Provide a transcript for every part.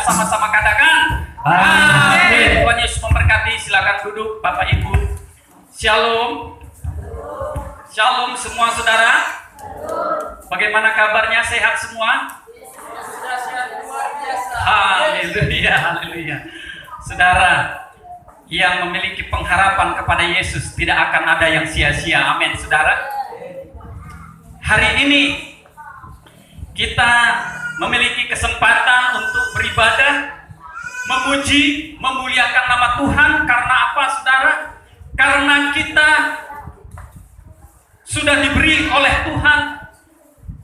Sama-sama katakan amin. Tuhan Yesus memberkati. Silakan duduk Bapak Ibu. Shalom. Shalom semua saudara. Bagaimana kabarnya? Sehat semua? Haleluya, haleluya. Saudara yang memiliki pengharapan kepada Yesus tidak akan ada yang sia-sia. Amin, saudara. Hari ini kita memiliki kesempatan untuk beribadah, memuji, memuliakan nama Tuhan. Karena apa, saudara? Karena kita sudah diberi oleh Tuhan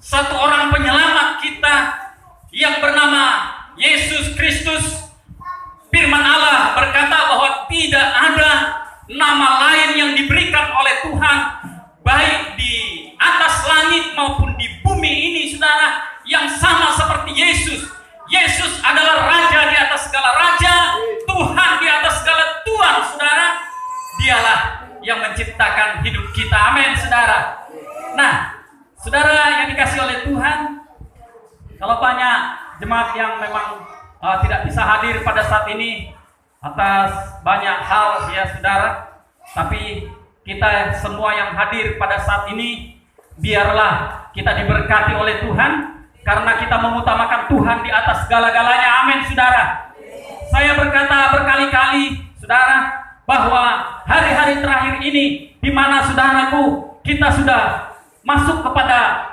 satu orang penyelamat kita yang bernama Yesus Kristus. Firman Allah berkata bahwa tidak ada nama lain yang diberikan oleh Tuhan, baik di atas langit maupun di bumi ini, saudara, yang sama seperti Yesus. Yesus adalah Raja di atas segala raja, Tuhan di atas segala Tuhan, saudara. Dialah yang menciptakan hidup kita. Amin, saudara. Nah, saudara yang dikasih oleh Tuhan, kalau banyak jemaat yang memang tidak bisa hadir pada saat ini atas banyak hal, ya saudara, tapi kita semua yang hadir pada saat ini, biarlah kita diberkati oleh Tuhan, karena kita mengutamakan Tuhan di atas segala-galanya. Amin, saudara. Saya berkata berkali-kali, saudara, bahwa hari-hari terakhir ini, di mana saudaraku, kita sudah masuk kepada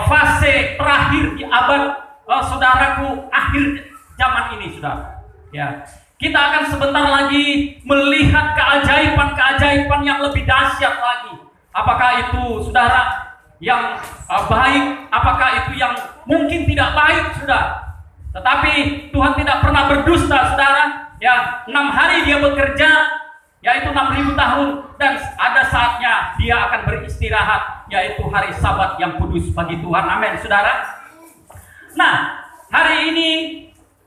fase terakhir di abad, saudaraku, akhir zaman ini, saudara. Ya, kita akan sebentar lagi melihat keajaiban-keajaiban yang lebih dahsyat lagi. Apakah itu, saudara, yang baik, apakah itu yang mungkin tidak baik, saudara. Tetapi Tuhan tidak pernah berdusta, saudara. Ya, 6 hari dia bekerja, yaitu 6.000 tahun, dan ada saatnya dia akan beristirahat, yaitu hari Sabat yang kudus bagi Tuhan. Amin, saudara. Nah, hari ini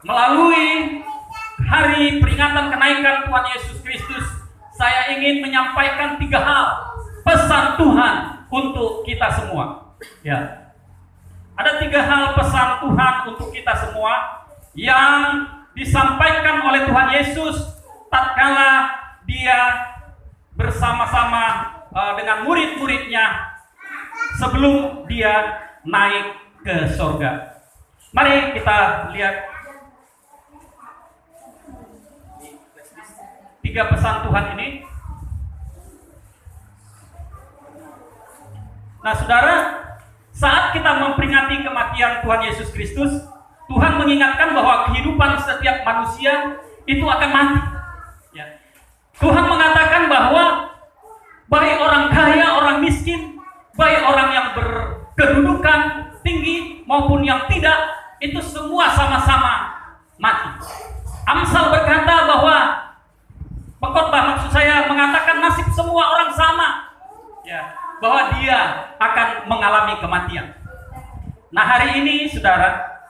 melalui hari peringatan kenaikan Tuhan Yesus Kristus, saya ingin menyampaikan 3 hal pesan Tuhan untuk kita semua. Ya, ada 3 hal pesan Tuhan untuk kita semua yang disampaikan oleh Tuhan Yesus tatkala dia bersama-sama dengan murid-muridnya sebelum dia naik ke surga. Mari kita lihat 3 pesan Tuhan ini. Nah, saudara, saat kita memperingati kematian Tuhan Yesus Kristus, Tuhan mengingatkan bahwa kehidupan setiap manusia itu akan mati. Ya. Tuhan mengatakan bahwa baik orang kaya, orang miskin, baik orang yang berkedudukan tinggi maupun yang tidak, itu semua sama-sama mati. Amsal berkata bahwa pengkhotbah, maksud saya, mengatakan nasib semua orang sama. Ya. Bahwa dia akan mengalami kematian. Nah, hari ini, saudara,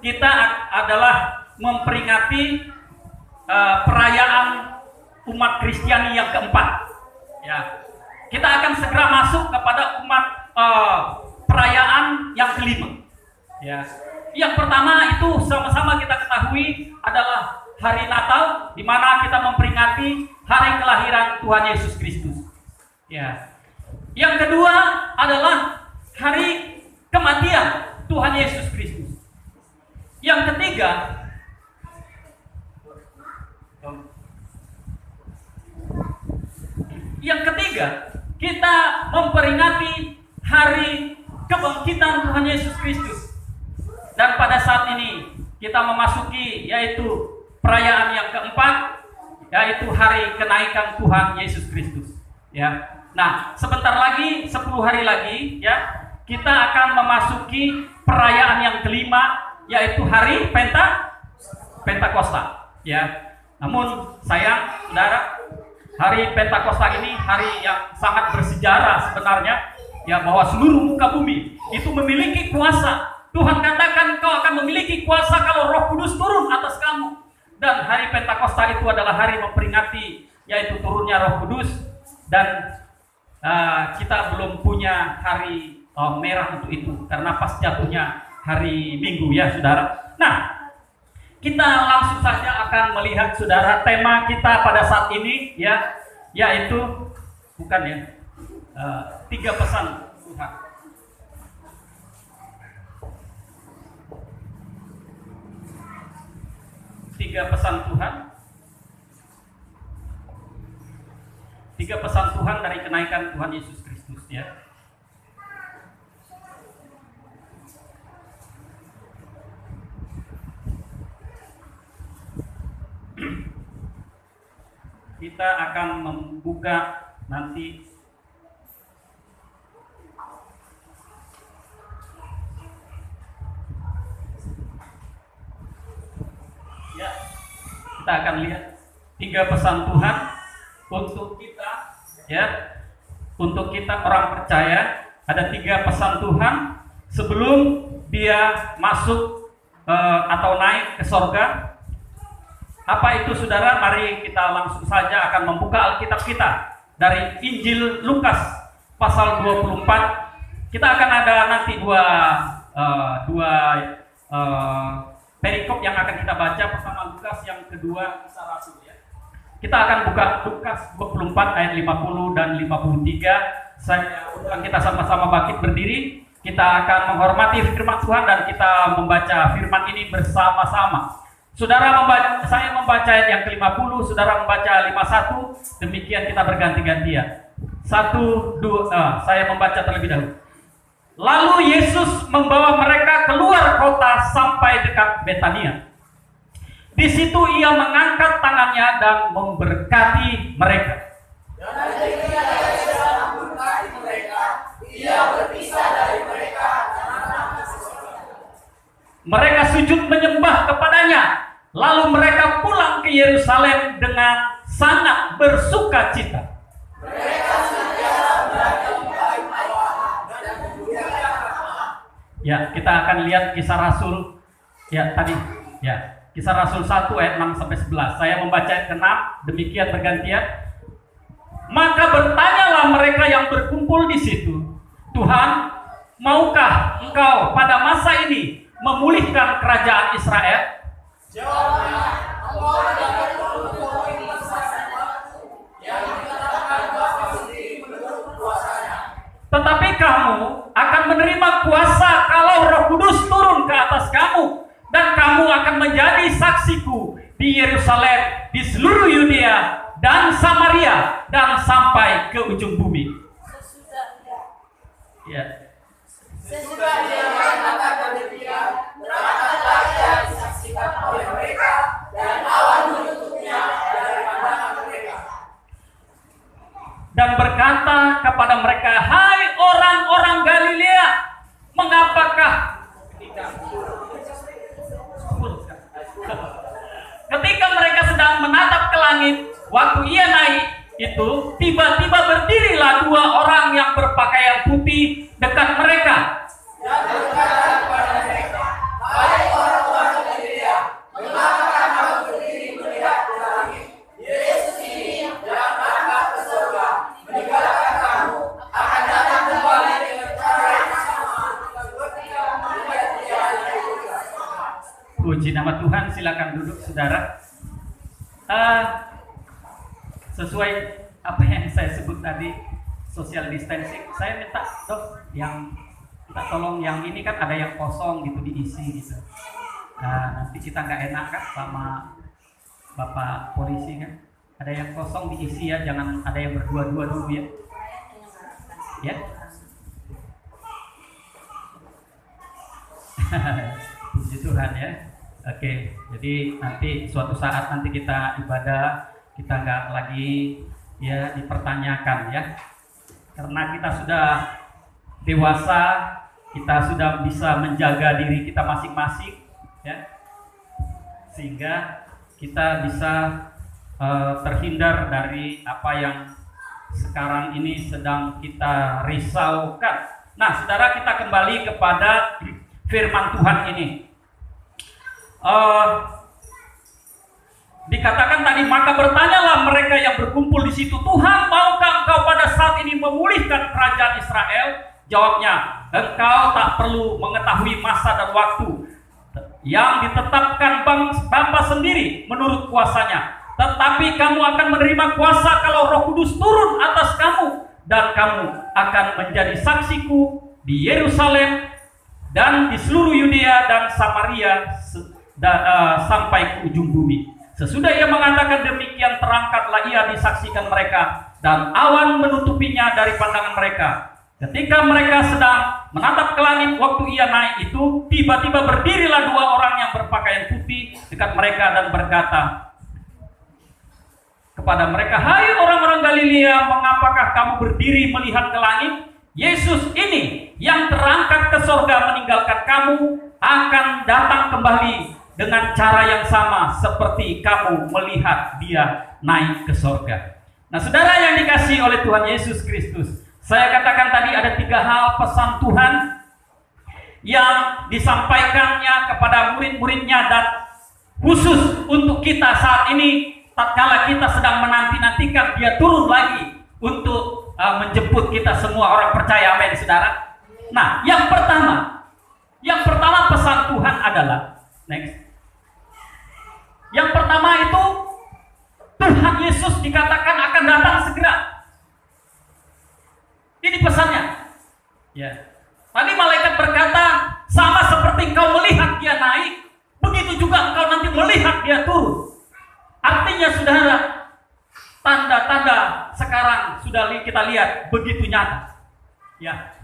kita adalah memperingati perayaan umat Kristiani yang keempat. Ya, kita akan segera masuk kepada perayaan yang kelima. Ya, yang pertama itu sama-sama kita ketahui adalah hari Natal, di mana kita memperingati hari kelahiran Tuhan Yesus Kristus. Ya. Yang kedua adalah hari kematian Tuhan Yesus Kristus. Yang ketiga kita memperingati hari kebangkitan Tuhan Yesus Kristus. Dan pada saat ini kita memasuki yaitu perayaan yang keempat, yaitu hari kenaikan Tuhan Yesus Kristus. Ya. Nah, sebentar lagi, 10 hari lagi, ya, kita akan memasuki perayaan yang kelima, yaitu hari Pentakosta. Ya. Namun sayang, saudara, hari Pentakosta ini hari yang sangat bersejarah sebenarnya, ya, bahwa seluruh muka bumi itu memiliki kuasa. Tuhan katakan, kau akan memiliki kuasa kalau Roh Kudus turun atas kamu. Dan hari Pentakosta itu adalah hari memperingati, yaitu turunnya Roh Kudus. Dan kita belum punya hari merah untuk itu, karena pas jatuhnya hari Minggu, ya, saudara. Nah, kita langsung saja akan melihat, saudara, tema kita pada saat ini, ya, yaitu bukan, ya, 3 pesan Tuhan. Tiga pesan Tuhan. 3 pesan Tuhan dari kenaikan Tuhan Yesus Kristus, ya. Kita akan membuka nanti ya, kita akan lihat 3 pesan Tuhan untuk kita, ya, untuk kita orang percaya. Ada 3 pesan Tuhan sebelum dia masuk atau naik ke sorga. Apa itu, saudara? Mari kita langsung saja akan membuka Alkitab kita dari Injil Lukas pasal 24. Kita akan ada nanti dua perikop yang akan kita baca. Pertama Lukas, yang kedua Kisah Rasul, ya. Kita akan buka Lukas 24 ayat 50 dan 53. Saya undang kita sama-sama bangkit berdiri. Kita akan menghormati firman Tuhan dan kita membaca firman ini bersama-sama. Saudara saya membaca ayat yang ke-50, saudara membaca 51, demikian kita berganti-gantian. 1, 2, saya membaca terlebih dahulu. Lalu Yesus membawa mereka keluar kota sampai dekat Betania. Di situ ia mengangkat tangannya dan memberkati mereka. Dan ketika ia memberkati mereka, ia berpisah dari mereka. Mereka sujud menyembah kepadanya. Lalu mereka pulang ke Yerusalem dengan sangat bersuka cita. Ya, kita akan lihat Kisah Rasul, ya, tadi, ya, Kisah Rasul 1 ayat 6 sampai 11. Saya membaca ayat ke-6, demikian bergantian. Maka bertanyalah mereka yang berkumpul di situ, Tuhan, maukah Engkau pada masa ini memulihkan kerajaan Israel? Jawabnya, Engkau dapat memulihkan yang Yudea dan Samaria dan sampai ke ujung bumi. Ya. Sesudah dia mengatakan demikian, berangkatlah ia disaksikan oleh mereka dan awan menutupnya dari pandangan mereka. Dan berkata kepada mereka, hai orang-orang Galilea, mengapakah ketika mereka sedang menatap ke langit, waktu ia naik itu, tiba-tiba berdirilah dua orang yang berpakaian putih dekat mereka. Dan berkata kepada mereka, hai orang-orang Galilea, mengapakah kamu berdiri melihat ke langit? Yesus ini yang berangkat ke surga meninggalkan kamu akan datang kembali dengan cara yang sama seperti kamu melihat dia naik juga. Puji nama Tuhan, silakan duduk saudara. Sesuai apa yang saya sebut tadi, social distancing, saya minta dok yang minta tolong yang ini kan ada yang kosong gitu diisi gitu. Nah, nanti kita nggak enak kan sama bapak polisi kan, ada yang kosong diisi ya, jangan ada yang berdua-dua dulu ya. Ya. Puji Tuhan ya. Oke, jadi nanti suatu saat nanti kita ibadah, kita nggak lagi ya dipertanyakan ya, karena kita sudah dewasa, kita sudah bisa menjaga diri kita masing-masing ya, sehingga kita bisa terhindar dari apa yang sekarang ini sedang kita risaukan. Nah saudara, kita kembali kepada firman Tuhan ini. Dikatakan tadi, maka bertanyalah mereka yang berkumpul di situ, Tuhan, maukah engkau pada saat ini memulihkan kerajaan Israel? Jawabnya, engkau tak perlu mengetahui masa dan waktu yang ditetapkan Bapa sendiri menurut kuasanya, tetapi kamu akan menerima kuasa kalau Roh Kudus turun atas kamu, dan kamu akan menjadi saksiku di Yerusalem dan di seluruh Yudea dan Samaria sampai ke ujung bumi. Sesudah ia mengatakan demikian, terangkatlah ia disaksikan mereka, dan awan menutupinya dari pandangan mereka. Ketika mereka sedang menatap ke langit waktu ia naik itu, tiba-tiba berdirilah dua orang yang berpakaian putih dekat mereka dan berkata kepada mereka, hai orang-orang Galilea, mengapakah kamu berdiri melihat ke langit? Yesus ini yang terangkat ke sorga meninggalkan kamu akan datang kembali dengan cara yang sama seperti kamu melihat dia naik ke sorga. Nah saudara yang dikasihi oleh Tuhan Yesus Kristus, saya katakan tadi ada 3 hal pesan Tuhan yang disampaikannya kepada murid-muridnya, dan khusus untuk kita saat ini, tatkala kita sedang menanti-nantikan dia turun lagi untuk menjemput kita semua orang percaya. Amin saudara. Nah yang pertama pesan Tuhan adalah, next. Yang pertama itu, Tuhan Yesus dikatakan akan datang segera. Ini pesannya. Ya. Tadi malaikat berkata, sama seperti engkau melihat dia naik, begitu juga engkau nanti melihat dia turun. Artinya saudara, tanda-tanda sekarang sudah kita lihat begitu nyata. Ya.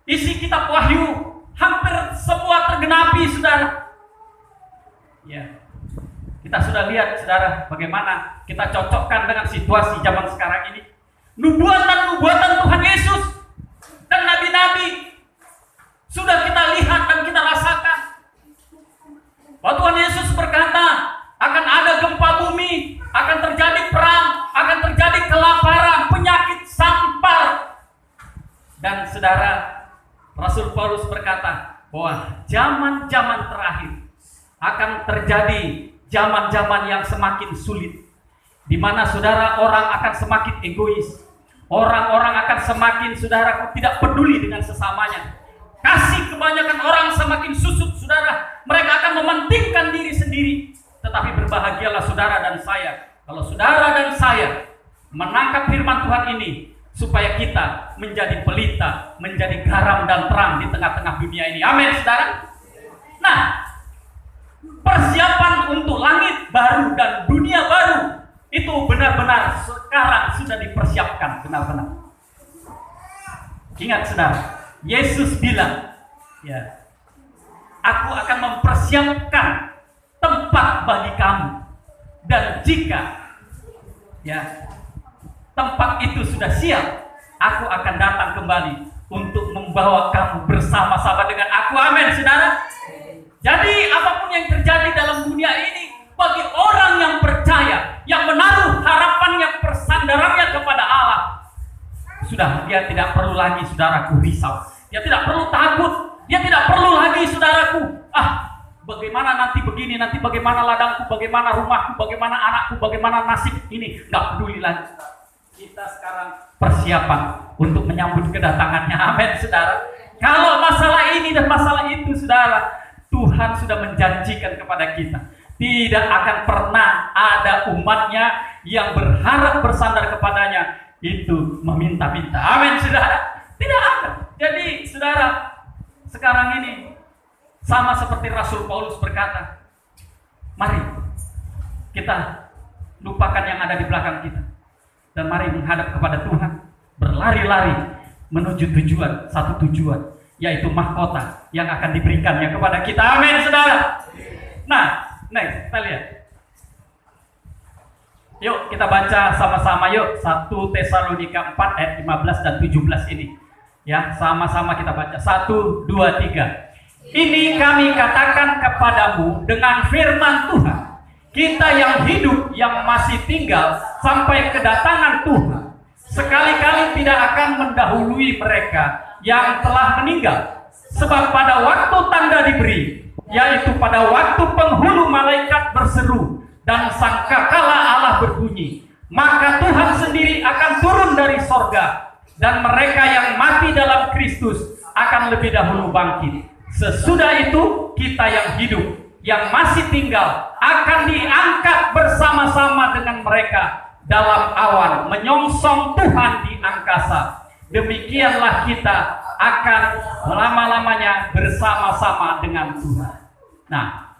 Isi kitab Wahyu hampir semua tergenapi saudara. Ya. Kita sudah lihat saudara bagaimana kita cocokkan dengan situasi zaman sekarang ini. Nubuatan-nubuatan Tuhan Yesus dan nabi-nabi sudah kita lihat dan kita rasakan. Bahwa Tuhan Yesus berkata akan ada gempa bumi, akan terjadi perang, akan terjadi kelaparan, penyakit, sampar. Dan saudara, Rasul Paulus berkata bahwa zaman-zaman terakhir akan terjadi zaman-zaman yang semakin sulit, di mana saudara orang akan semakin egois, orang-orang akan semakin saudara tidak peduli dengan sesamanya. Kasih kebanyakan orang semakin susut saudara, mereka akan mementingkan diri sendiri. Tetapi berbahagialah saudara dan saya kalau saudara dan saya menangkap firman Tuhan ini, supaya kita menjadi pelita, menjadi garam dan terang di tengah-tengah dunia ini. Amin saudara. Nah, persiapan untuk langit baru dan dunia baru itu benar benar-benar sekarang sudah dipersiapkan benar-benar. Ingat saudara, Yesus bilang, ya, aku akan mempersiapkan tempat bagi kamu, dan jika ya tempat itu sudah siap, aku akan datang kembali untuk membawa kamu bersama-sama dengan aku. Amin, saudara. Jadi apapun yang terjadi dalam dunia ini, bagi orang yang percaya, yang menaruh harapannya, persandarannya kepada Allah, sudah, dia tidak perlu lagi, saudaraku, risau. Dia tidak perlu takut. Dia tidak perlu lagi, saudaraku, bagaimana nanti begini, nanti bagaimana ladangku, bagaimana rumahku, bagaimana anakku, bagaimana nasib ini. Nggak peduli lagi. Kita sekarang persiapan untuk menyambut kedatangannya. Amin, saudara. Kalau masalah ini dan masalah itu, saudara, Tuhan sudah menjanjikan kepada kita, tidak akan pernah ada umatnya yang berharap bersandar kepadanya itu meminta-minta. Amin, saudara. Tidak ada. Jadi, saudara, sekarang ini sama seperti Rasul Paulus berkata, mari kita lupakan yang ada di belakang kita dan mari menghadap kepada Tuhan, berlari-lari menuju tujuan, satu tujuan, yaitu mahkota yang akan diberikannya kepada kita. Amin, saudara. Nah, next, kita lihat. Yuk kita baca sama-sama yuk 1 Tesalonika 4 ayat 15 dan 17 ini. Ya, sama-sama kita baca. 1, 2, 3. Ini kami katakan kepadamu dengan firman Tuhan, kita yang hidup, yang masih tinggal sampai kedatangan Tuhan, sekali-kali tidak akan mendahului mereka yang telah meninggal. Sebab pada waktu tanda diberi, yaitu pada waktu penghulu malaikat berseru dan sangkakala Allah berbunyi, maka Tuhan sendiri akan turun dari sorga, dan mereka yang mati dalam Kristus akan lebih dahulu bangkit. Sesudah itu kita yang hidup, yang masih tinggal, akan diangkat bersama-sama dengan mereka dalam awan, menyongsong Tuhan di angkasa. Demikianlah kita akan lama-lamanya bersama-sama dengan Tuhan. Nah,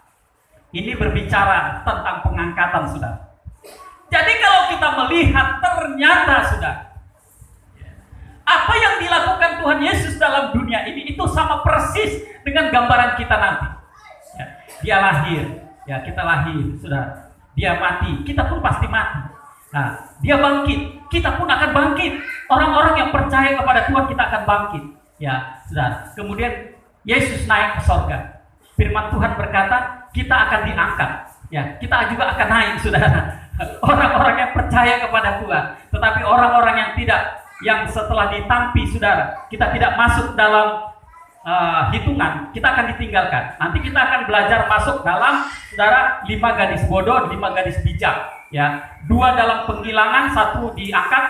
ini berbicara tentang pengangkatan, saudara. Jadi kalau kita melihat, ternyata, saudara, apa yang dilakukan Tuhan Yesus dalam dunia ini itu sama persis dengan gambaran kita nanti. Ya, dia lahir, ya kita lahir, saudara. Dia mati, kita pun pasti mati. Nah, dia bangkit, kita pun akan bangkit. Orang-orang yang percaya kepada Tuhan, kita akan bangkit. Ya, saudara. Kemudian Yesus naik ke sorga. Firman Tuhan berkata, kita akan diangkat. Ya, kita juga akan naik, saudara. Orang-orang yang percaya kepada Tuhan. Tetapi orang-orang yang tidak, yang setelah ditampi, saudara, kita tidak masuk dalam hitungan, kita akan ditinggalkan. Nanti kita akan belajar masuk dalam, saudara, 5 gadis bodoh, 5 gadis bijak. Ya, 2 dalam penghilangan, 1 diangkat,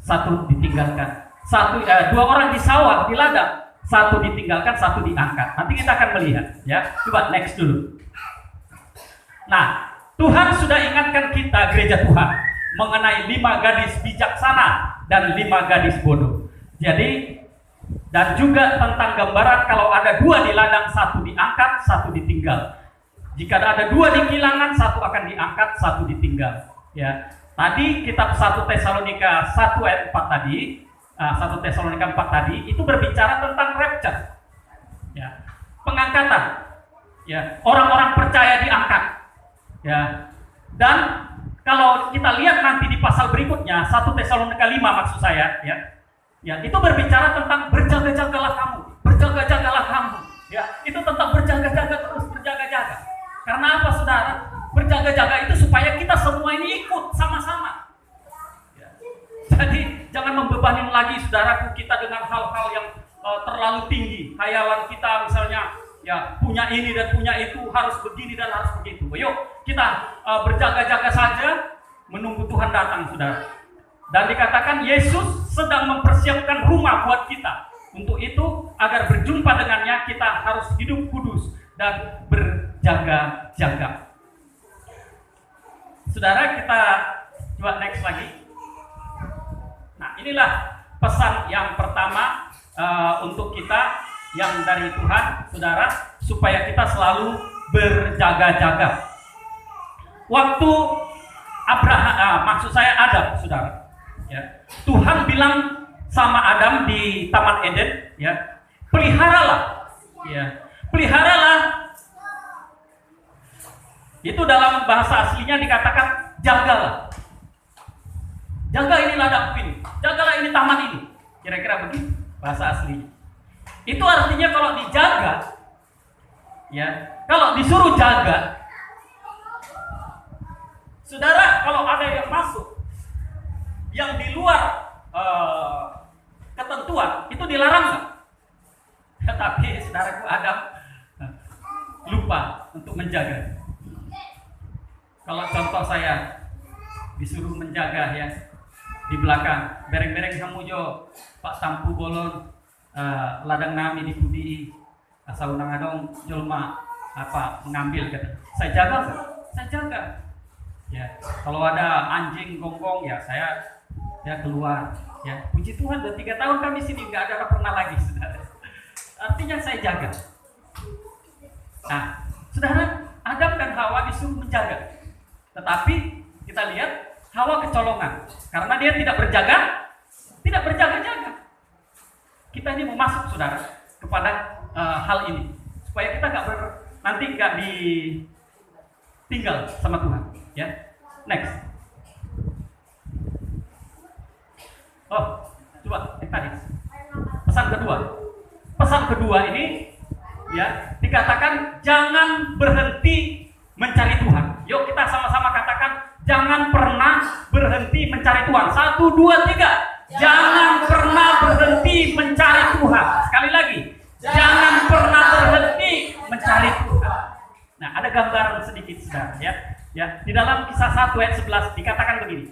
1 ditinggalkan. 2 orang di sawah, di ladang, 1 ditinggalkan, 1 diangkat. Nanti kita akan melihat. Ya, coba next dulu. Nah, Tuhan sudah ingatkan kita, gereja Tuhan, mengenai 5 gadis bijaksana dan 5 gadis bodoh. Jadi, dan juga tentang gambaran kalau ada 2 di ladang, 1 diangkat, 1 ditinggal. Jika ada 2 di kilangan, 1 akan diangkat, 1 ditinggal. Ya, tadi kitab 1 Tesalonika 1 ayat 4 tadi, 1 Tesalonika 4 tadi itu berbicara tentang rapture. Ya, pengangkatan. Ya, orang-orang percaya diangkat. Ya, dan kalau kita lihat nanti di pasal berikutnya, 1 Tesalonika 5 maksud saya, ya, itu berbicara tentang berjaga-jagalah kamu, berjaga-jagalah kamu. Ya, itu tentang berjaga-jaga terus, berjaga-jaga. Karena apa, saudara? Berjaga-jaga itu supaya kita semua ini ikut sama-sama. Ya. Jadi jangan membebani lagi, saudaraku, kita dengan hal-hal yang terlalu tinggi. Khayalan kita misalnya, ya punya ini dan punya itu, harus begini dan harus begitu. Yuk kita berjaga-jaga saja menunggu Tuhan datang, saudara. Dan dikatakan Yesus sedang mempersiapkan rumah buat kita. Untuk itu, agar berjumpa dengannya, kita harus hidup kudus dan berjaga-jaga. Saudara, kita coba next lagi. Nah, inilah pesan yang pertama untuk kita yang dari Tuhan, saudara, supaya kita selalu berjaga-jaga. Waktu maksud saya Adam, saudara. Ya. Tuhan bilang sama Adam di Taman Eden, ya, peliharalah, ya, peliharalah. Itu dalam bahasa aslinya dikatakan jagalah. Jaga ini ladangku ini, jagalah ini taman ini. Kira-kira begitu bahasa aslinya. Itu artinya kalau dijaga, ya, kalau disuruh jaga, saudara, kalau ada yang masuk yang di luar ketentuan, itu dilarang nggak? Tetapi saudaraku Adam lupa untuk menjaga. Kalau contoh saya disuruh menjaga, ya, di belakang bereng-bereng samujo Pak Tampu Bolon ladang nami di Pudi asaunang adong jelma mengambil, kata saya jaga nggak? Saya jaga, ya. Kalau ada anjing gonggong, ya saya keluar, ya. Puji Tuhan, udah 3 tahun kami sini nggak ada pernah lagi, saudara. Artinya saya jaga. Nah, saudara, Adam dan Hawa disuruh menjaga, tetapi kita lihat Hawa kecolongan karena dia tidak berjaga-jaga. Kita ini mau masuk, saudara, kepada hal ini supaya kita nanti nggak ditinggal sama Tuhan, ya. Next. Oh, coba tadi pesan kedua ini, ya, dikatakan jangan berhenti mencari Tuhan. Yuk kita sama-sama katakan, jangan pernah berhenti mencari Tuhan. 1, 2, 3. Jangan pernah berhenti mencari Tuhan. Sekali lagi, jangan pernah berhenti mencari Tuhan. Nah, ada gambaran sedikit, saudara, ya. Ya, di dalam Kisah 1 ayat 11 dikatakan begini.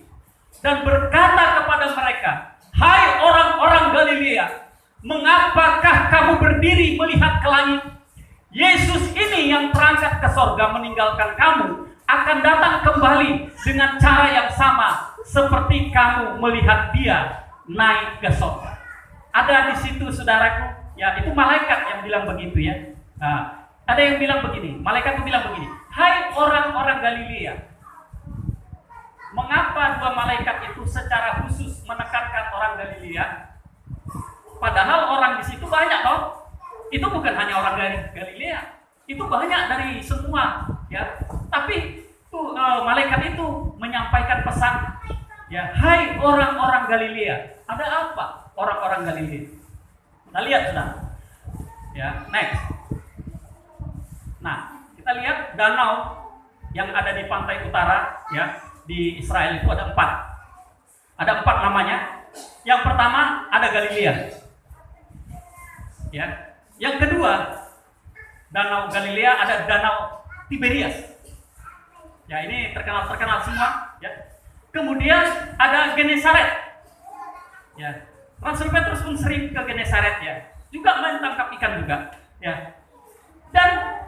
Dan berkata kepada mereka, hai orang-orang Galilea, mengapakah kamu berdiri melihat ke langit? Yesus ini yang terangkat ke sorga meninggalkan kamu akan datang kembali dengan cara yang sama seperti kamu melihat dia naik ke sorga. Ada di situ, saudaraku, ya, itu malaikat yang bilang begitu, ya. Nah, ada yang bilang begini, malaikat itu bilang begini, hai orang-orang Galilea, mengapa dua malaikat itu secara khusus menekankan orang Galilea? Padahal orang di situ banyak, toh. Itu bukan hanya orang dari Galilea, itu banyak dari semua, ya. Tapi malaikat itu menyampaikan pesan, ya, hai orang-orang Galilea. Ada apa orang-orang Galilea? Kita lihat, sudah, ya. Next. Nah, kita lihat danau yang ada di pantai utara, ya, di Israel itu ada 4. Ada 4 namanya. Yang pertama ada Galilea, ya. Yang kedua, danau Galilea, ada danau Tiberias. Ya, ini terkenal semua, ya. Kemudian ada Genesaret. Ya. Rasul Petrus pun sering ke Genesaret, ya. Juga main tangkap ikan juga, ya. Dan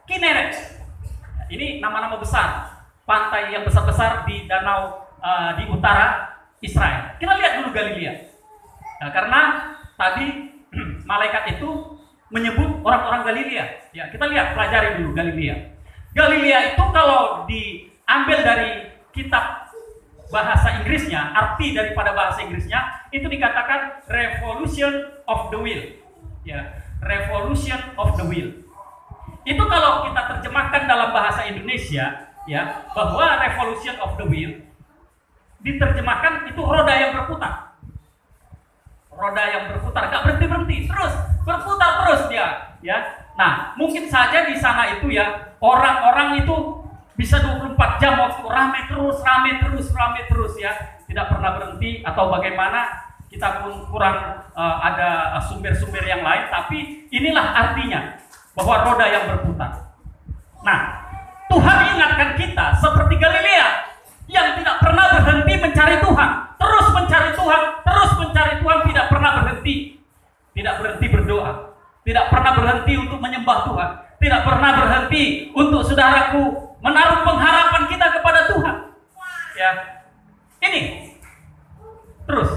Kineret. Ini nama-nama besar pantai yang besar-besar di danau di utara Israel. Kita lihat dulu Galilea. Nah, karena tadi malaikat itu menyebut orang-orang Galilea. Ya, kita lihat, pelajari dulu Galilea. Galilea itu kalau diambil dari kitab bahasa Inggrisnya, arti daripada bahasa Inggrisnya itu dikatakan revolution of the wheel. Ya, revolution of the wheel. Itu kalau kita terjemahkan dalam bahasa Indonesia, ya, bahwa revolution of the wheel diterjemahkan itu roda yang berputar. Roda yang berputar, gak berhenti-berhenti, terus berputar terus dia, ya. Nah, mungkin saja di sana itu, ya, orang-orang itu bisa 24 jam waktu rame terus, ya, tidak pernah berhenti, atau bagaimana, kita pun kurang ada sumber-sumber yang lain, tapi inilah artinya bahwa roda yang berputar. Nah, Tuhan ingatkan kita seperti Galilea yang tidak pernah berhenti mencari Tuhan, terus mencari Tuhan, tidak pernah berhenti, tidak berhenti berdoa, tidak pernah berhenti untuk menyembah Tuhan, tidak pernah berhenti untuk, saudaraku, menaruh pengharapan kita kepada Tuhan, ya. Ini terus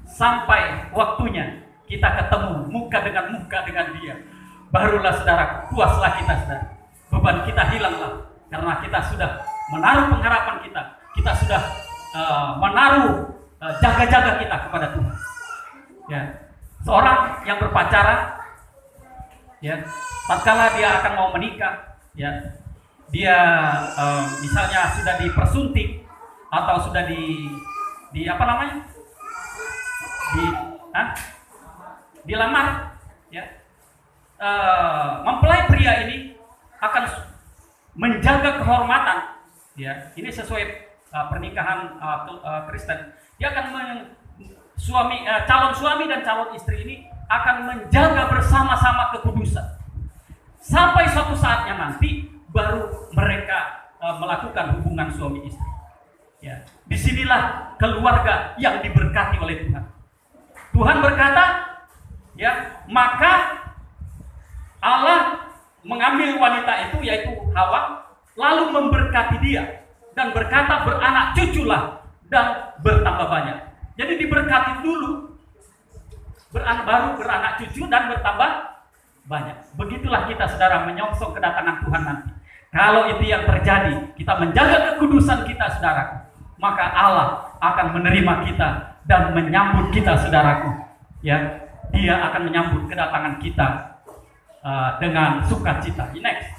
sampai waktunya kita ketemu muka dengan Dia, barulah, saudaraku, puaslah kita, saudara. Beban kita hilanglah karena kita sudah menaruh pengharapan kita kita sudah menaruh jaga-jaga kita kepada Tuhan. Ya, seorang yang berpacaran, ya, tatkala dia akan mau menikah, ya, dia misalnya sudah dipersuntik atau sudah di apa namanya, dilamar, ya, mempelai pria ini akan menjaga kehormatan, ya, ini sesuai pernikahan Kristen. Dia akan calon suami dan calon istri ini akan menjaga bersama-sama kekudusan sampai suatu saatnya nanti baru mereka melakukan hubungan suami istri. Ya, disinilah keluarga yang diberkati oleh Tuhan. Tuhan berkata, ya, maka Allah mengambil wanita itu, yaitu Hawa, lalu memberkati dia dan berkata, beranak cuculah dan bertambah banyak. Jadi diberkati dulu, baru beranak cucu dan bertambah banyak. Begitulah kita, saudara, menyongsong kedatangan Tuhan nanti. Kalau itu yang terjadi, kita menjaga kekudusan kita, saudaraku, maka Allah akan menerima kita dan menyambut kita, saudaraku. Ya, Dia akan menyambut kedatangan kita dengan sukacita. Next.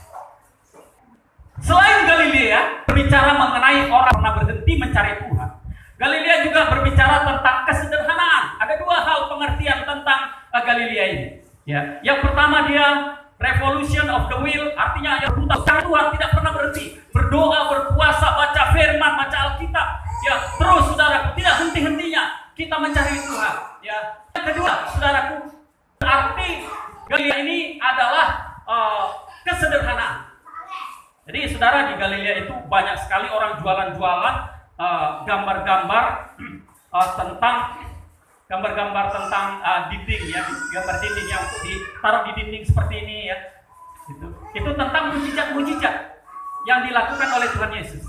Selain Galilea berbicara mengenai orang pernah berhenti mencari Tuhan, Galilea juga berbicara tentang kesederhanaan. Ada dua hal pengertian tentang Galilea ini. Ya, yang pertama dia revolution of the will, artinya yang berbuta Tuhan, tidak pernah berhenti berdoa, berpuasa, baca firman, baca Alkitab. Ya, terus saudaraku, tidak henti-hentinya kita mencari Tuhan. Ya, yang kedua, saudaraku, arti Galilea ini adalah kesederhanaan. Jadi saudara, di Galilea itu banyak sekali orang jualan-jualan gambar-gambar tentang dinding, ya, gambar dinding yang ditaruh di dinding seperti ini, ya. Itu tentang mujizat-mujizat yang dilakukan oleh Tuhan Yesus.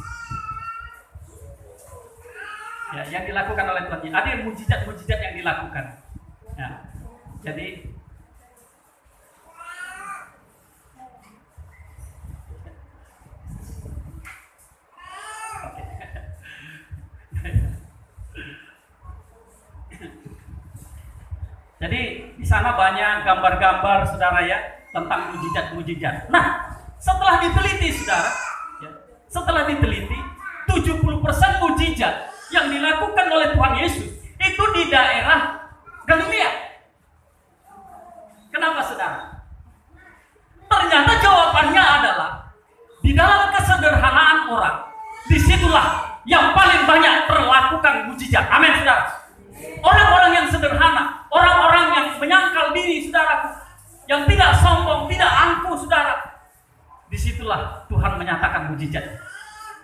Ya, yang dilakukan oleh Tuhan Yesus. Ada mujizat-mujizat yang dilakukan. Ya. Jadi Jadi di sana banyak gambar-gambar, saudara, ya, tentang mujizat-mujizat. Nah, setelah diteliti, saudara, ya, setelah diteliti 70% mujizat yang dilakukan oleh Tuhan Yesus itu di daerah Galilea. Kenapa, saudara? Ternyata jawabannya adalah di dalam kesederhanaan orang, disitulah yang paling banyak terlakukan mujizat. Amin, saudara. Orang-orang yang sederhana, orang-orang yang menyangkal diri, saudara, yang tidak sombong, tidak angkuh, saudara, disitulah Tuhan menyatakan mujizat.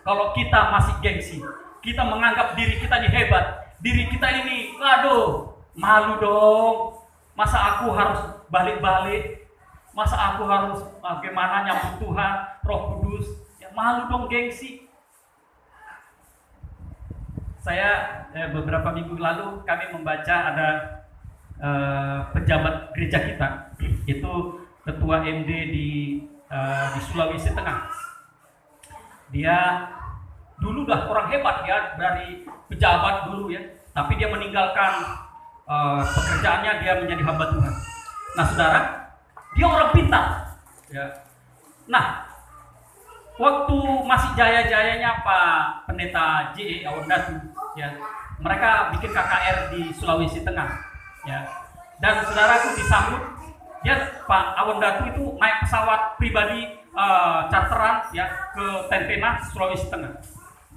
Kalau kita masih gengsi, kita menganggap diri kita ini hebat, diri kita ini, aduh, malu dong, masa aku harus balik-balik, masa aku harus bagaimana nyambut Tuhan, Roh Kudus, ya, malu dong, gengsi. Saya beberapa minggu lalu kami membaca ada pejabat gereja kita, itu ketua MD di Sulawesi Tengah. Dia dulu dah orang hebat, ya, dari pejabat dulu, ya, tapi dia meninggalkan pekerjaannya, dia menjadi hamba Tuhan. Nah, saudara, dia orang pintar, ya. Nah, waktu masih jaya-jayanya Pak Pendeta J.E. Awandatu, ya, mereka bikin KKR di Sulawesi Tengah, ya, dan saudaraku disambut, ya, Pak Awandatu itu naik pesawat pribadi charteran, ya, ke Tentena, Sulawesi Tengah.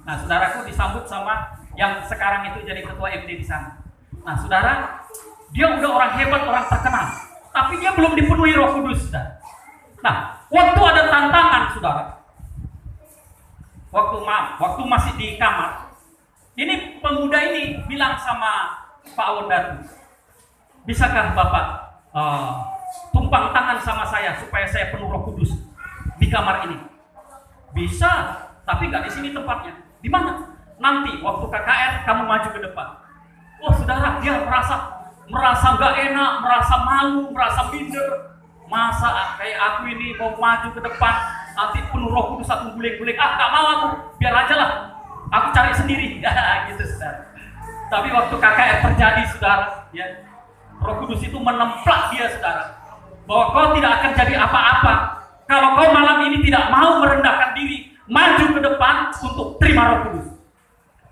Nah, saudaraku disambut sama yang sekarang itu jadi ketua MD di sana. Nah, saudara, dia udah orang hebat, orang terkenal, tapi dia belum dipenuhi Roh Kudus, saudara. Nah, waktu ada tantangan, saudara, waktu masih di kamar, ini pemuda ini bilang sama Pak Awandatu, bisakah Bapak tumpang tangan sama saya supaya saya penuh Roh Kudus di kamar ini? Bisa, tapi nggak di sini tempatnya. Di mana? Nanti waktu KKR kamu maju ke depan. Oh, saudara, dia merasa nggak enak, merasa malu, merasa minder. Masa kayak aku ini mau maju ke depan, nanti penuh Roh Kudus, aku guling-guling, nggak mau aku, biar aja lah. aku cari sendiri. Gitu saudara. Tapi waktu KKR terjadi saudara, ya, Roh Kudus itu menemplak dia saudara, bahwa kau tidak akan jadi apa-apa kalau kau malam ini tidak mau merendahkan diri, maju ke depan untuk terima Roh Kudus.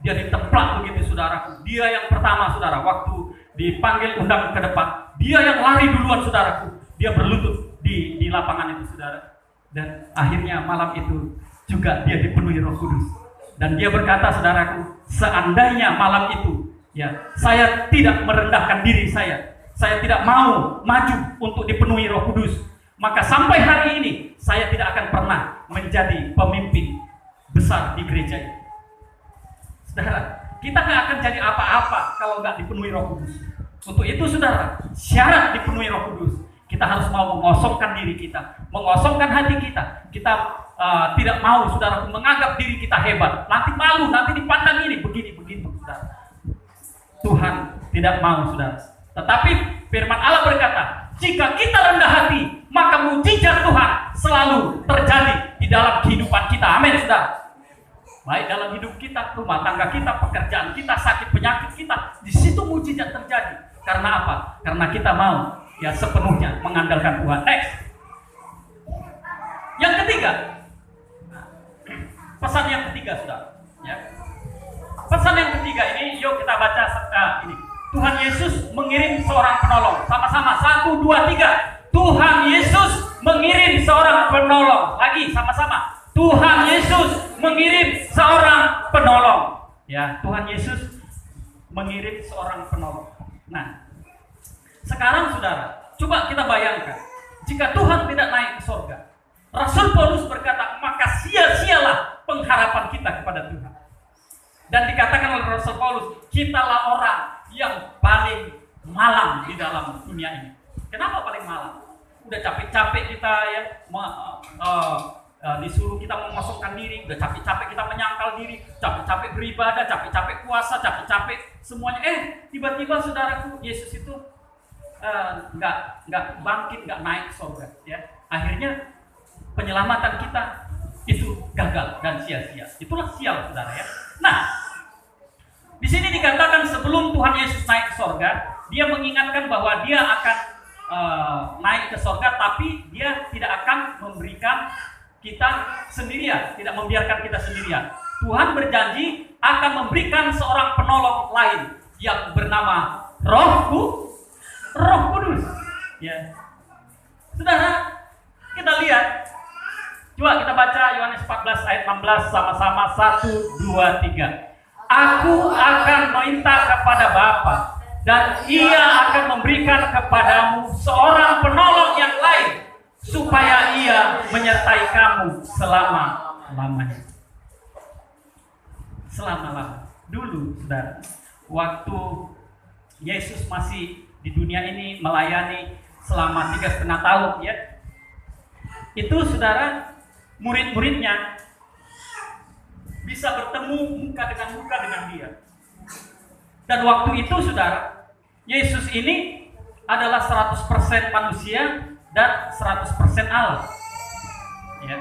Dia ditemplak begitu saudaraku. Dia yang pertama saudara, waktu dipanggil undang ke depan, dia yang lari duluan saudaraku. Dia berlutut di lapangan itu saudara. Dan akhirnya malam itu juga dia dipenuhi Roh Kudus. Dan dia berkata saudaraku, seandainya malam itu ya saya tidak merendahkan diri saya tidak mau maju untuk dipenuhi Roh Kudus, maka sampai hari ini saya tidak akan pernah menjadi pemimpin besar di gereja ini. Saudara, kita nggak akan jadi apa-apa kalau nggak dipenuhi Roh Kudus. Untuk itu saudara, syarat dipenuhi Roh Kudus, kita harus mau mengosongkan diri kita, mengosongkan hati kita. Kita tidak mau saudara menganggap diri kita hebat, nanti malu, nanti dipandang ini begini-begitu saudara. Tuhan tidak mau saudara. Tetapi firman Allah berkata, jika kita rendah hati, maka mujizat Tuhan selalu terjadi di dalam kehidupan kita. Amin saudara. Baik dalam hidup kita, rumah tangga kita, pekerjaan kita, sakit penyakit kita, di situ mujizat terjadi. Karena apa? Karena kita mau ya sepenuhnya mengandalkan Tuhan. Next. Yang ketiga, pesan yang ketiga saudara. Ya. Pesan yang ketiga ini, yuk kita baca ini. Tuhan Yesus mengirim seorang penolong. Sama-sama, 1, 2, 3. Tuhan Yesus mengirim seorang penolong. Lagi, sama-sama. Tuhan Yesus mengirim seorang penolong. Ya, Tuhan Yesus mengirim seorang penolong. Nah, sekarang saudara, coba kita bayangkan, jika Tuhan tidak naik ke surga, Rasul Paulus berkata, maka sia-sialah pengharapan kita kepada Tuhan. Dan dikatakan oleh Rasul Paulus, kitalah orang yang paling malang di dalam dunia ini. Kenapa paling malang? Udah capek-capek kita ya, disuruh kita mengosongkan diri, udah capek-capek kita menyangkal diri, capek-capek beribadah, capek-capek puasa, capek-capek semuanya. Tiba-tiba saudaraku, Yesus itu nggak bangkit, nggak naik ke surga. Ya, akhirnya penyelamatan kita itu gagal dan sia-sia. Itulah sial saudara ya. Nah, di sini dikatakan sebelum Tuhan Yesus naik ke surga, dia mengingatkan bahwa dia akan naik ke surga, tapi dia tidak akan memberikan kita sendirian, tidak membiarkan kita sendirian. Tuhan berjanji akan memberikan seorang penolong lain yang bernama Roh Kudus. Ya, saudara, kita lihat. Coba kita baca Yohanes 14 ayat 16 sama-sama, 1, 2, 3. Aku akan meminta kepada Bapa, dan Ia akan memberikan kepadamu seorang penolong yang lain, supaya Ia menyertai kamu selama-lamanya. Selama-lamanya. Dulu, saudara, waktu Yesus masih di dunia ini melayani selama 3,5 tahun, ya, itu saudara, murid-muridnya bisa bertemu muka dengan dia. Dan waktu itu saudara, Yesus ini adalah 100% manusia dan 100% Allah. Ya.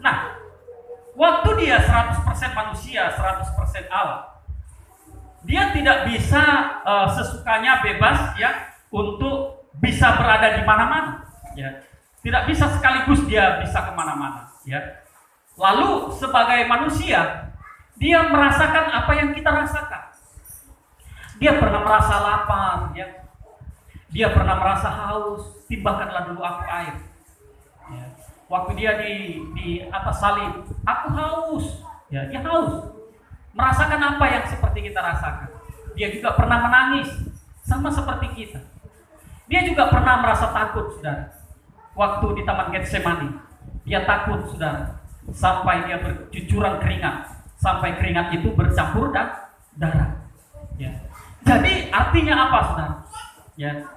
Nah, waktu dia 100% manusia, 100% Allah, dia tidak bisa sesukanya bebas ya untuk bisa berada di mana-mana. Ya. Tidak bisa sekaligus dia bisa kemana-mana. Ya. Lalu sebagai manusia, dia merasakan apa yang kita rasakan. Dia pernah merasa lapar, ya. Dia pernah merasa haus. Timbangkanlah dulu aku air. Ya. Waktu dia di atas salib, aku haus. Ya, dia haus. Merasakan apa yang seperti kita rasakan. Dia juga pernah menangis, sama seperti kita. Dia juga pernah merasa takut, saudara. Waktu di Taman Getsemani, dia takut, saudara, sampai dia bercucuran keringat, sampai keringat itu bercampur darah. Ya. Jadi artinya apa, saudara? Ya.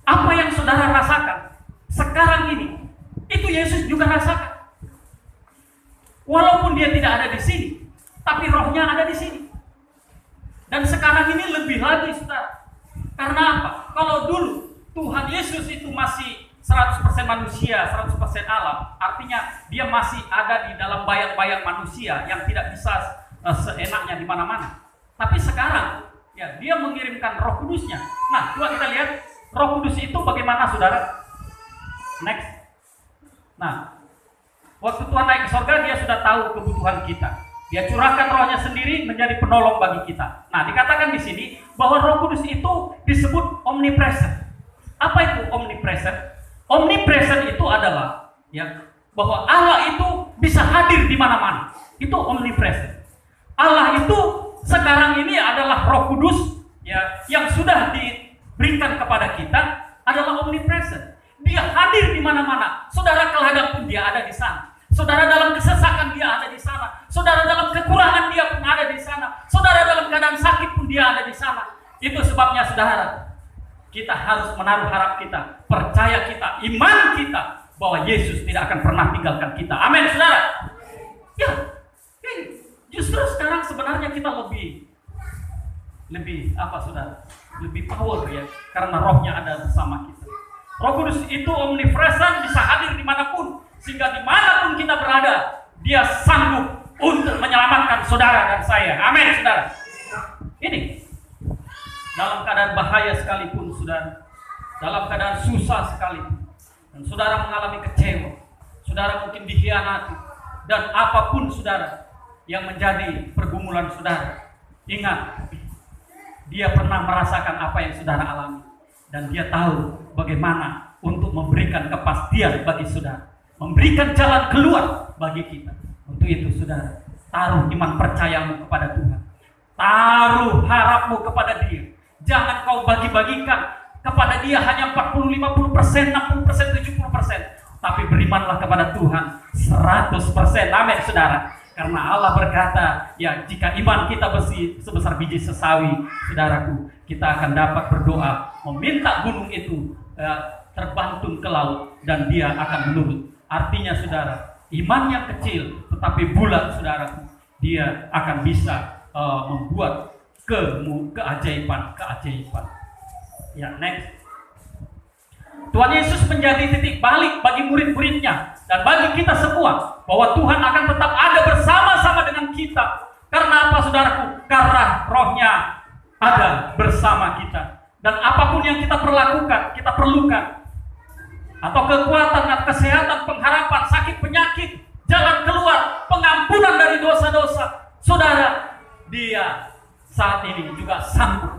Apa yang saudara rasakan sekarang ini, itu Yesus juga rasakan. Walaupun dia tidak ada di sini, tapi rohnya ada di sini. Dan sekarang ini lebih lagi, saudara. Karena apa? Kalau dulu Tuhan Yesus itu masih 100% manusia, 100% Allah, artinya dia masih ada di dalam bayang-bayang manusia yang tidak bisa seenaknya di mana-mana. Tapi sekarang ya dia mengirimkan Roh Kudusnya. Nah, coba kita lihat Roh Kudus itu bagaimana, saudara. Next. Nah, waktu Tuhan naik ke surga, dia sudah tahu kebutuhan kita. Dia curahkan Rohnya sendiri menjadi penolong bagi kita. Nah, dikatakan di sini bahwa Roh Kudus itu disebut omnipresent. Apa itu omnipresent? Omnipresent itu adalah ya bahwa Allah itu bisa hadir di mana-mana. Itu omnipresent. Allah itu sekarang ini adalah Roh Kudus ya yang sudah diberikan kepada kita adalah omnipresent. Dia hadir di mana-mana. Saudara keladang pun dia ada di sana. Saudara dalam kesesakan dia ada di sana. Saudara dalam kekurangan dia pun ada di sana. Saudara dalam keadaan sakit pun dia ada di sana. Itu sebabnya saudara, kita harus menaruh harap kita, percaya kita, iman kita bahwa Yesus tidak akan pernah tinggalkan kita. Amin, saudara. Ya, justru sekarang sebenarnya kita lebih apa, saudara? Lebih power ya, karena Rohnya ada bersama kita. Roh Kudus itu omnipresent, bisa hadir dimanapun, sehingga dimanapun kita berada, dia sanggup untuk menyelamatkan saudara dan saya. Amin, saudara. Ini dalam keadaan bahaya sekalipun, saudara, dalam keadaan susah sekalipun, dan saudara mengalami kecewa, saudara mungkin dikhianati, dan apapun saudara yang menjadi pergumulan saudara, ingat, dia pernah merasakan apa yang saudara alami, dan dia tahu bagaimana untuk memberikan kepastian bagi saudara, memberikan jalan keluar bagi kita. Untuk itu saudara, taruh iman percayamu kepada Tuhan, taruh harapmu kepada Dia. Jangan kau bagi-bagikan kepada Dia hanya 40, 50%, 60%, 70%, tapi berimanlah kepada Tuhan 100%. Amin, saudara. Karena Allah berkata, ya jika iman kita sebesar biji sesawi, saudaraku, kita akan dapat berdoa, meminta gunung itu terbantung ke laut, dan dia akan menurut. Artinya saudara, imannya kecil tetapi bulat, saudaraku, dia akan bisa membuat keajaiban. Ya, next. Tuhan Yesus menjadi titik balik bagi murid-muridnya dan bagi kita semua, bahwa Tuhan akan tetap ada bersama-sama dengan kita. Karena apa, saudaraku? Karena Rohnya ada bersama kita. Dan apapun yang kita perlukan, atau kekuatan, atau kesehatan, pengharapan, sakit, penyakit, jalan keluar, pengampunan dari dosa-dosa, saudara, Dia saat ini juga sanggup.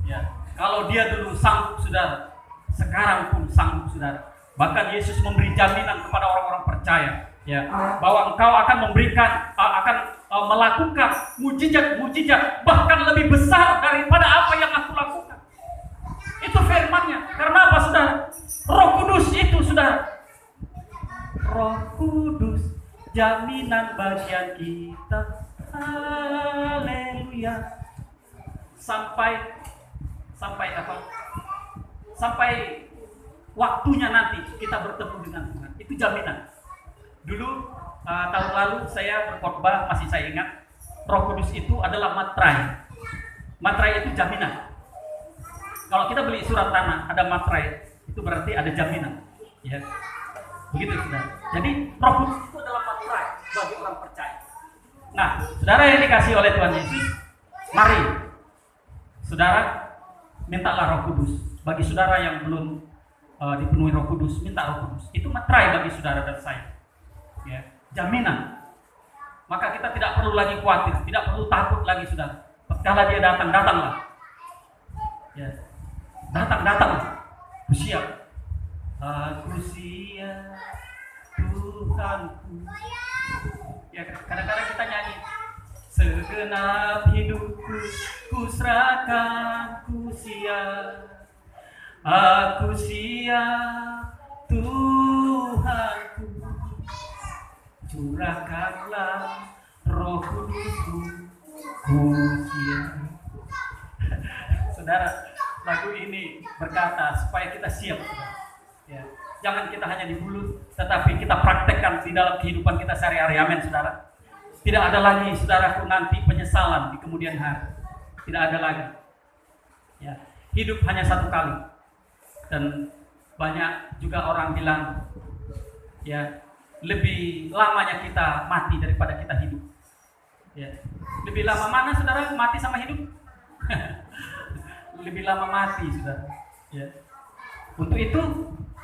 Ya, kalau Dia dulu sanggup, saudara, sekarang pun sanggup, saudara. Bahkan Yesus memberi jaminan kepada orang-orang percaya, ya, bahwa engkau akan melakukan mujizat-mujizat bahkan lebih besar daripada apa yang aku lakukan. Itu firman-Nya. Karena apa, saudara? Roh Kudus itu, saudara. Roh Kudus, jaminan bagian kita. Haleluya. Sampai apa? Sampai waktunya nanti kita bertemu dengan Tuhan. Itu jaminan. Dulu tahun lalu saya berkhotbah, masih saya ingat, Roh Kudus itu adalah materai. Materai itu jaminan. Kalau kita beli surat tanah ada materai, itu berarti ada jaminan. Ya. Begitu, saudara. Jadi Roh Kudus itu adalah materai bagi orang percaya. Nah, saudara yang dikasih oleh Tuhan Yesus, mari saudara mintalah Roh Kudus. Bagi saudara yang belum dipenuhi Roh Kudus, minta Roh Kudus. Itu materai bagi saudara dan saya. Ya, jaminan. Maka kita tidak perlu lagi khawatir, tidak perlu takut lagi, saudara. Tatkala Dia datang, datanglah. Ya, datang. Siap. Aku siap, Tuhanku. Ya, kadang-kadang kita nyanyi. Segenap hidupku, ku serahkan, ku siap. Aku siap, Tuhanku. Curahkanlah Roh Kudus-Mu, ku siap. Saudara, lagu ini berkata supaya kita siap. Ya, jangan kita hanya di mulut, tetapi kita praktekkan di dalam kehidupan kita sehari-hari. Amin, saudara. Tidak ada lagi, saudaraku, nanti penyesalan di kemudian hari. Tidak ada lagi. Ya, hidup hanya satu kali. Dan banyak juga orang bilang, ya, lebih lamanya kita mati daripada kita hidup. Ya. Lebih lama mana saudara mati sama hidup? Lebih lama mati saudara. Ya. Untuk itu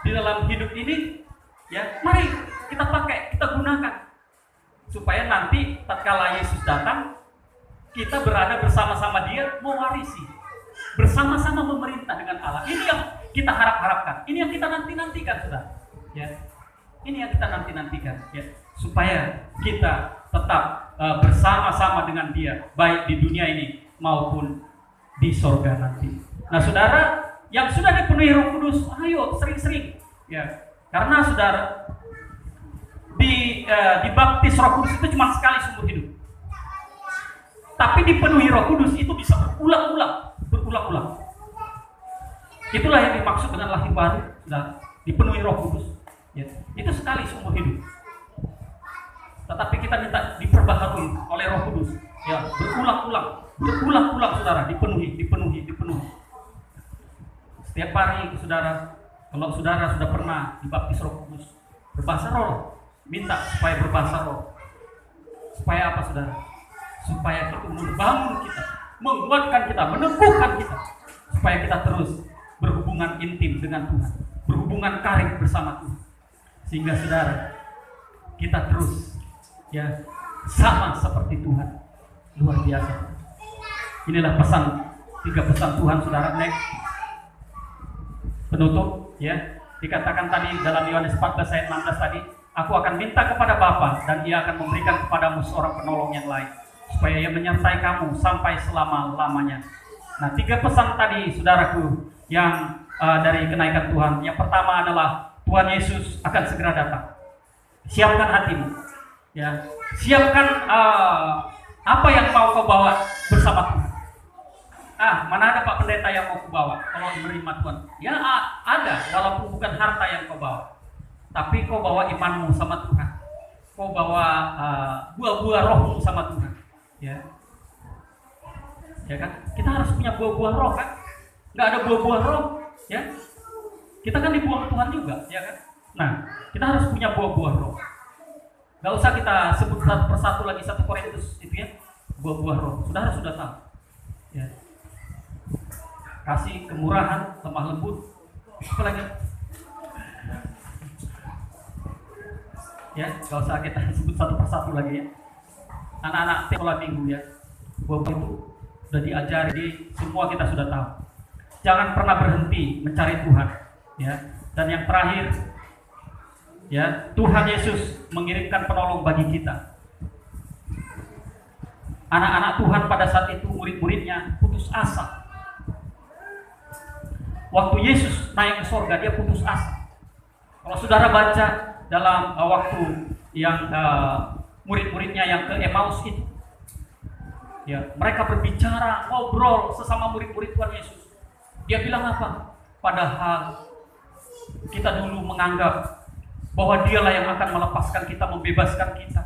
di dalam hidup ini, ya, mari kita pakai, kita gunakan supaya nanti tatkala Yesus datang, kita berada bersama-sama Dia, mewarisi, bersama-sama memerintah dengan Allah. Ini yang kita harapkan, ini yang kita nanti-nantikan, saudara. Ya, ini yang kita nanti-nantikan, ya, supaya kita tetap bersama-sama dengan Dia, baik di dunia ini maupun di sorga nanti. Nah, saudara yang sudah dipenuhi Roh Kudus, ayo sering-sering, ya, karena saudara dibaptis Roh Kudus itu cuma sekali seumur hidup. Tapi dipenuhi Roh Kudus itu bisa berulang-ulang. Itulah yang dimaksud dengan lahir baru, saudara. Dipenuhi Roh Kudus. Ya, itu sekali seumur hidup. Tetapi kita minta diperbaharui oleh Roh Kudus. Ya, berulang-ulang, saudara, dipenuhi. Setiap hari, saudara, kalau saudara sudah pernah dibaptis Roh Kudus, berbahasa roh, minta supaya berbahasa roh. Supaya apa, saudara? Supaya itu membangun kita, menguatkan kita, meneguhkan kita, supaya kita terus berhubungan intim dengan Tuhan, berhubungan karib bersama Tuhan, sehingga saudara kita terus, ya, sama seperti Tuhan. Luar biasa. Inilah tiga pesan Tuhan, saudara. Next, penutup, ya, dikatakan tadi dalam Yohanes 14 ayat 16 tadi, aku akan minta kepada Bapa dan Ia akan memberikan kepadamu seorang penolong yang lain, supaya Ia menyertai kamu sampai selama-lamanya. Nah, tiga pesan tadi, saudaraku, yang dari kenaikan Tuhan. Yang pertama adalah Tuhan Yesus akan segera datang. Siapkan hatimu, ya. Siapkan apa yang mau kau bawa bersama Tuhan. Mana ada Pak Pendeta yang mau kau bawa kalau menerima Tuhan? Ya, ada, walaupun bukan harta yang kau bawa, tapi kau bawa imanmu sama Tuhan. Kau bawa buah-buah rohmu sama Tuhan. Ya, ya kan? Kita harus punya buah-buah roh, kan? Nggak ada buah-buah roh, ya. Kita kan dibuang Tuhan juga, ya kan? Nah, kita harus punya buah-buah roh. Nggak usah kita sebut satu persatu lagi 1 Korintus itu, ya. Buah-buah roh, saudara sudah tahu, ya. Kasih, kemurahan, lemah lembut, apa lagi? Ya, nggak usah kita sebut satu persatu lagi, ya. Anak-anak sekolah minggu, ya, buah itu sudah diajari, semua kita sudah tahu. Jangan pernah berhenti mencari Tuhan, ya. Dan yang terakhir, ya, Tuhan Yesus mengirimkan penolong bagi kita. Anak-anak Tuhan pada saat itu, murid-muridnya putus asa. Waktu Yesus naik ke surga, dia putus asa. Kalau saudara baca dalam waktu yang murid-muridnya yang ke Emmaus itu, ya, mereka berbicara, ngobrol sesama murid-murid Tuhan Yesus. Dia bilang apa? Padahal kita dulu menganggap bahwa Dialah yang akan melepaskan kita, membebaskan kita.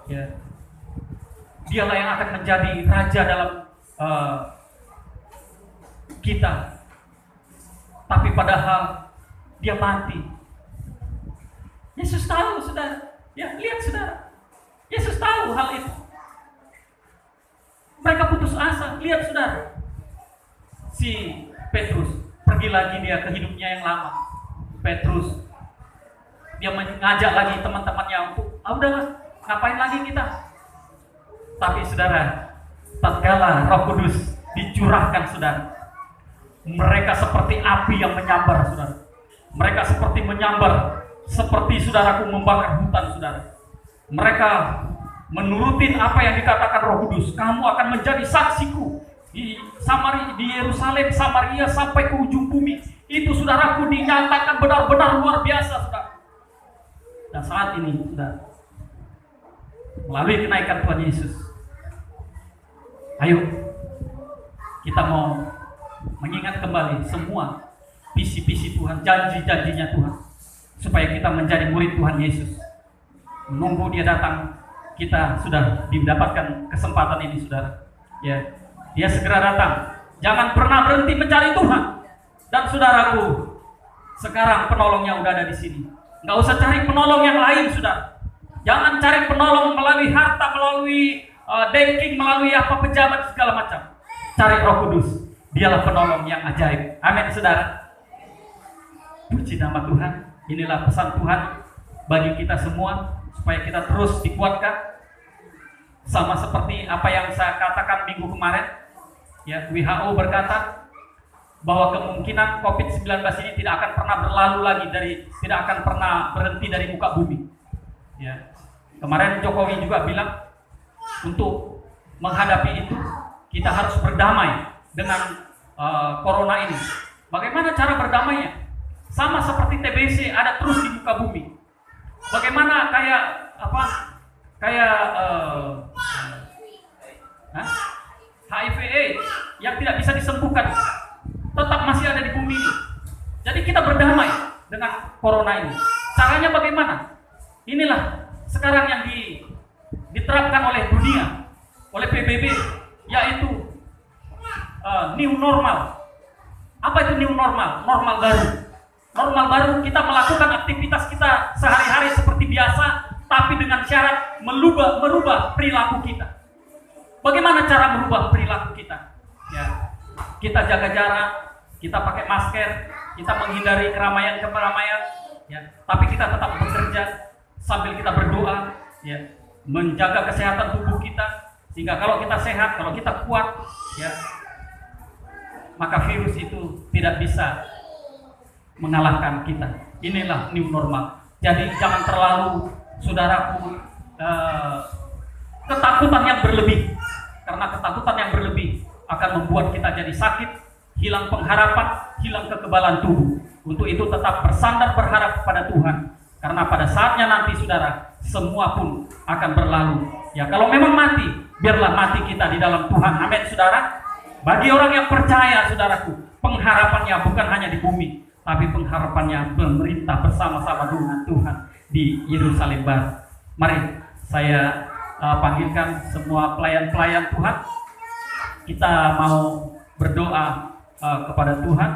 Ya. Dialah yang akan menjadi raja dalam kita. Tapi padahal Dia mati. Yesus tahu, saudara. Ya, lihat, saudara. Yesus tahu hal itu. Mereka putus asa. Lihat, saudara. Si Petrus pergi lagi dia ke hidupnya yang lama. Petrus dia mengajak lagi teman-temannya untuk udahlah, ngapain lagi kita. Tapi saudara, tatkala Roh Kudus dicurahkan, saudara, mereka seperti api yang menyambar, saudara. Mereka seperti menyambar, seperti saudaraku membakar hutan, saudara. Mereka menurutin apa yang dikatakan Roh Kudus. Kamu akan menjadi saksiku di Yerusalem, Samaria, sampai ke ujung bumi. Itu, saudaraku, dinyatakan benar-benar luar biasa, saudara. Dan saat ini, saudara, melalui kenaikan Tuhan Yesus, ayo kita mau mengingat kembali semua visi-visi Tuhan, janji-janjinya Tuhan, supaya kita menjadi murid Tuhan Yesus. Menunggu Dia datang, kita sudah mendapatkan kesempatan ini, saudara. Ya, Dia segera datang. Jangan pernah berhenti mencari Tuhan. Dan saudaraku, sekarang penolongnya udah ada di sini. Nggak usah cari penolong yang lain, saudara. Jangan cari penolong melalui harta, melalui banking, melalui apa pejabat segala macam. Cari Roh Kudus. Dialah penolong yang ajaib. Amin, saudara. Puji nama Tuhan. Inilah pesan Tuhan bagi kita semua, supaya kita terus dikuatkan. Sama seperti apa yang saya katakan minggu kemarin. Ya, WHO berkata bahwa kemungkinan COVID-19 ini tidak akan pernah berlalu lagi tidak akan pernah berhenti dari muka bumi. Ya. Kemarin Jokowi juga bilang untuk menghadapi itu kita harus berdamai dengan corona ini. Bagaimana cara berdamainya? Sama seperti TBC ada terus di muka bumi. Bagaimana HIV/AIDS yang tidak bisa disembuhkan tetap masih ada di bumi ini. Jadi kita berdamai dengan corona ini. Caranya bagaimana? Inilah sekarang yang diterapkan oleh dunia, oleh PBB, yaitu new normal. Apa itu new normal? Normal baru. Normal baru kita melakukan aktivitas kita sehari-hari seperti biasa, tapi dengan syarat merubah perilaku kita. Bagaimana cara merubah perilaku kita? Ya, kita jaga jarak, kita pakai masker, kita menghindari keramaian, ya. Tapi kita tetap bekerja sambil kita berdoa, ya, menjaga kesehatan tubuh kita, sehingga kalau kita sehat, kalau kita kuat, ya, maka virus itu tidak bisa mengalahkan kita. Inilah new normal. Jadi jangan terlalu, saudaraku, ketakutan yang berlebih, karena ketakutan yang berlebih akan membuat kita jadi sakit, hilang pengharapan, hilang kekebalan tubuh. Untuk itu tetap bersandar berharap kepada Tuhan, karena pada saatnya nanti, saudara, semua pun akan berlalu. Ya, kalau memang mati, biarlah mati kita di dalam Tuhan. Amin, saudara. Bagi orang yang percaya, saudaraku, pengharapannya bukan hanya di bumi, tapi pengharapannya memerintah bersama-sama dengan Tuhan di Yerusalem Baru. Mari saya panggilkan semua pelayan-pelayan Tuhan. Kita mau berdoa kepada Tuhan.